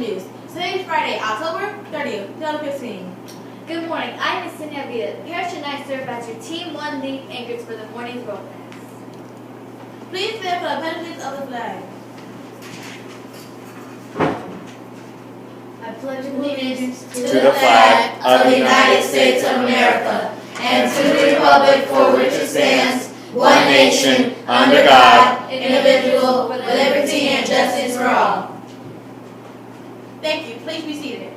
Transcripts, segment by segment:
news. Today is Friday, October 30th, 2015. Good morning. I'm Yesenia Villa. Parrish and I serve as your Team 1 lead anchors for the morning's broadcast. Please stand for the pledge of the flag. I pledge allegiance to the flag of the United States of America and to the republic for which it stands, one nation, under God, indivisible, with liberty and justice for all. Thank you. Please be seated.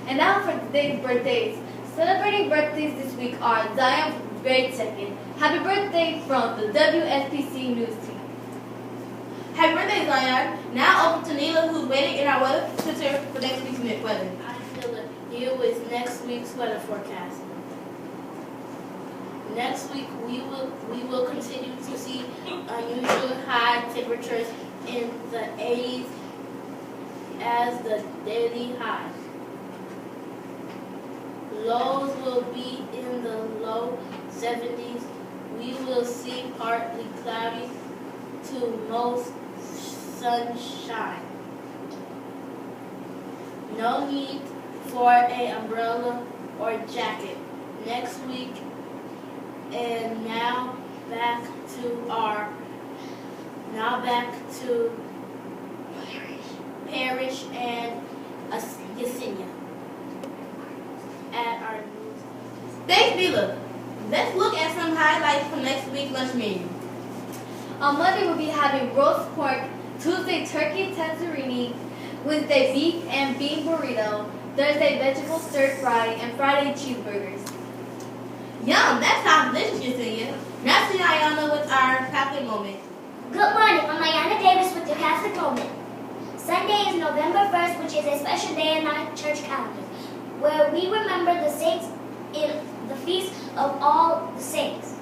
And now for today's birthdays. Celebrating birthdays this week are Zion from grade 2nd. Happy birthday from the WSPC news team. Happy birthday, Zion. Now over to Neela, who's waiting in our weather center for next week's weather. I'm Philip. Here with next week's weather forecast. Next week we will continue to see unusual high temperatures in the 80s as the daily high. Lows will be in the low 70s. We will see partly cloudy to most sunshine. No need for an umbrella or jacket. Next week, and now back to Parrish and Yesenia at our news. Thanks, Neela. Let's look at some highlights from next week's lunch menu. On Monday, we'll be having roast pork, Tuesday, turkey tanzarini, Wednesday, beef and bean burrito, Thursday, vegetable stir fry, and Friday, cheeseburgers. Yum, that sounds delicious, Yesenia. Now see Ayana with our Catholic moment. Good morning, I'm Ayana Davis with the Catholic Moment. Sunday is November 1st, which is a special day in our church calendar, where we remember the saints in the Feast of All the Saints.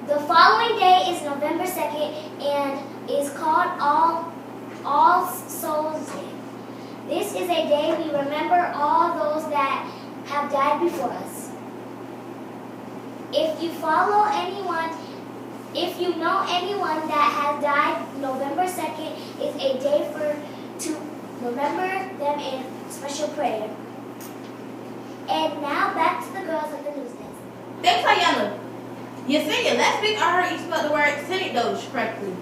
The following day is November 2nd and is called All Souls Day. This is a day we remember all those that have died before us. If you know anyone that has died, November 2nd is a day to remember them in special prayer. And now back to the girls at the news desk. Thanks, Ayana. Yesenia, last week I heard you spell the word synecdoche correctly.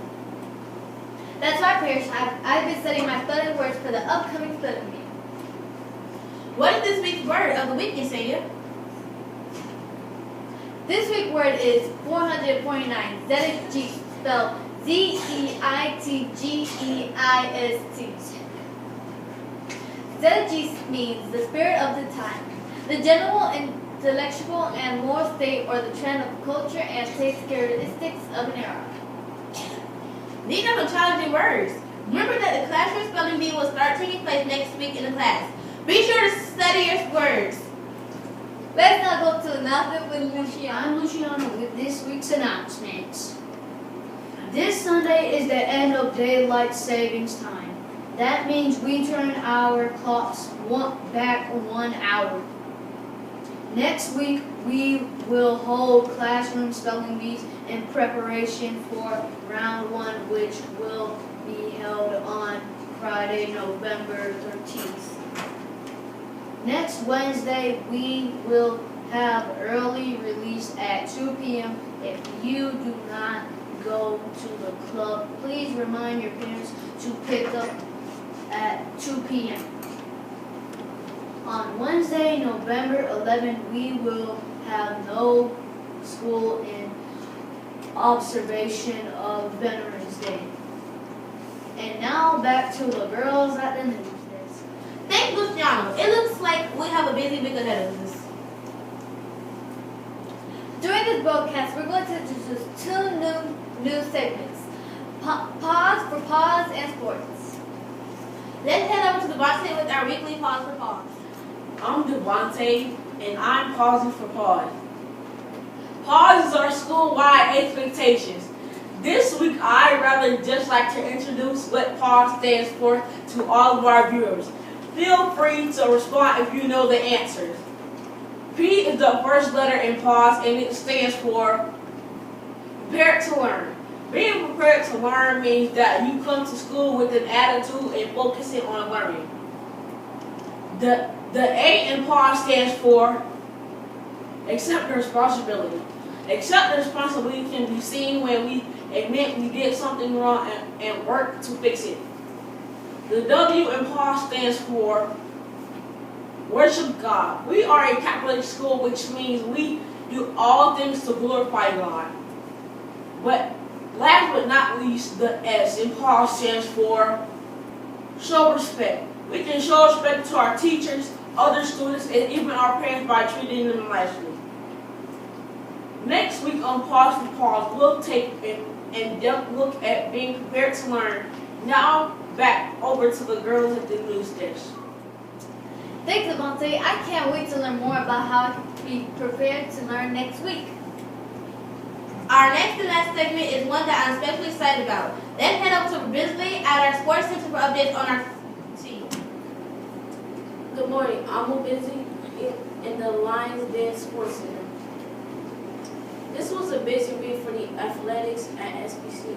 That's right, Parrish. I've been studying my spelling words for the upcoming spelling bee. What is this week's word of the week, Yesenia? This week's word is 449. Zeitgeist, spelled Zeitgeist. Zeitgeist means the spirit of the time, the general intellectual and moral state or the trend of culture and taste characteristics of an era. These are some challenging words. Remember that the classroom spelling bee will start taking place next week in the class. Be sure to study your words. Let's now go to announcement with Luciano. I'm Luciano with this week's announcements. This Sunday is the end of daylight savings time. That means we turn our clocks back 1 hour. Next week, we will hold classroom spelling bees in preparation for round 1, which will be held on Friday, November 13th. Next Wednesday, we will have early release at 2 p.m. If you do not go to the club, please remind your parents to pick up at 2 p.m. On Wednesday, November 11th, we will have no school in observation of Veterans Day. And now back to the girls at the news desk. Thanks, Luciano. It looks like we have a busy week ahead of us. During this broadcast, we're going to introduce 2 new news segments. Pause for Pause and Sports. Let's head over to Devontae with our weekly Pause for Pause. I'm Devontae, and I'm pausing for pause. Pause is our school-wide expectations. This week, I'd rather just like to introduce what pause stands for to all of our viewers. Feel free to respond if you know the answers. P is the first letter in pause, and it stands for prepare to learn. Being prepared to learn means that you come to school with an attitude and focusing on learning. The A in PAW stands for accept the responsibility. Accept the responsibility can be seen when we admit we did something wrong and work to fix it. The W in PAW stands for worship God. We are a Catholic school, which means we do all things to glorify God. But last but not least, the S in PAW stands for show respect. We can show respect to our teachers, other students, and even our parents by treating them nicely. Next week on Pause for Pause, we'll take an in-depth look at being prepared to learn. Now, back over to the girls at the news desk. Thanks, Devontae. I can't wait to learn more about how I can be prepared to learn next week. Our next and last segment is one that I'm especially excited about. Let's head over to Bisley at our sports center for updates on our team. Good morning. I'm busy in the Lions Den Sports Center. This was a busy week for the athletics at Wspc.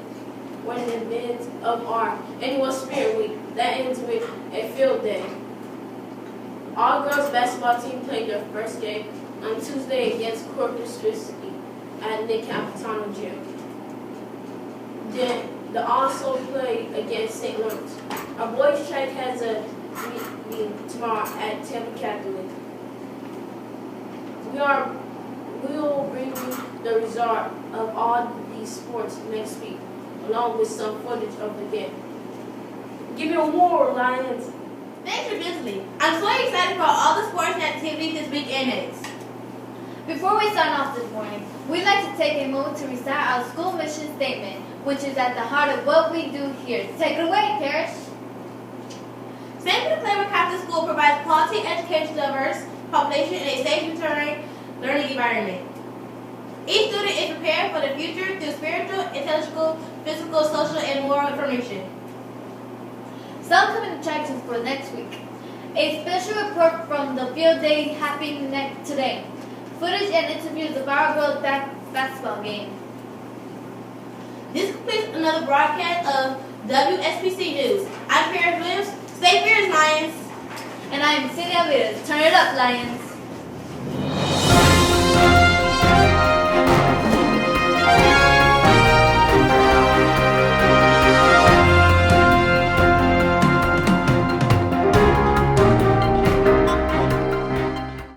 One of the events of our annual Spirit Week that ends with a field day. All girls basketball team played their first game on Tuesday against Corpus Christi at Nick Capitano Gym. Then the also played against St. Lawrence. Our boys track has a meeting tomorrow at Tampa Catholic. We will bring you the result of all these sports next week, along with some footage of the game. Give me a war, Lions! Thanks for Bisley. I'm so excited for all the sports and activities this week and next. Before we sign off this morning, we'd like to take a moment to recite our school mission statement, which is at the heart of what we do here. Take it away, Parrish. St. Peter Claver Catholic School provides quality education to diverse population in a safe and nurturing learning environment. Each student is prepared for the future through spiritual, intellectual, physical, social, and moral information. Some coming attractions for next week. A special report from the field day happening today. Footage and interviews of our girls' basketball game. This completes another broadcast of WSPC News. I'm Paris Williams. Stay fierce, Lions. And I am Cindy Alvarez. Turn it up, Lions.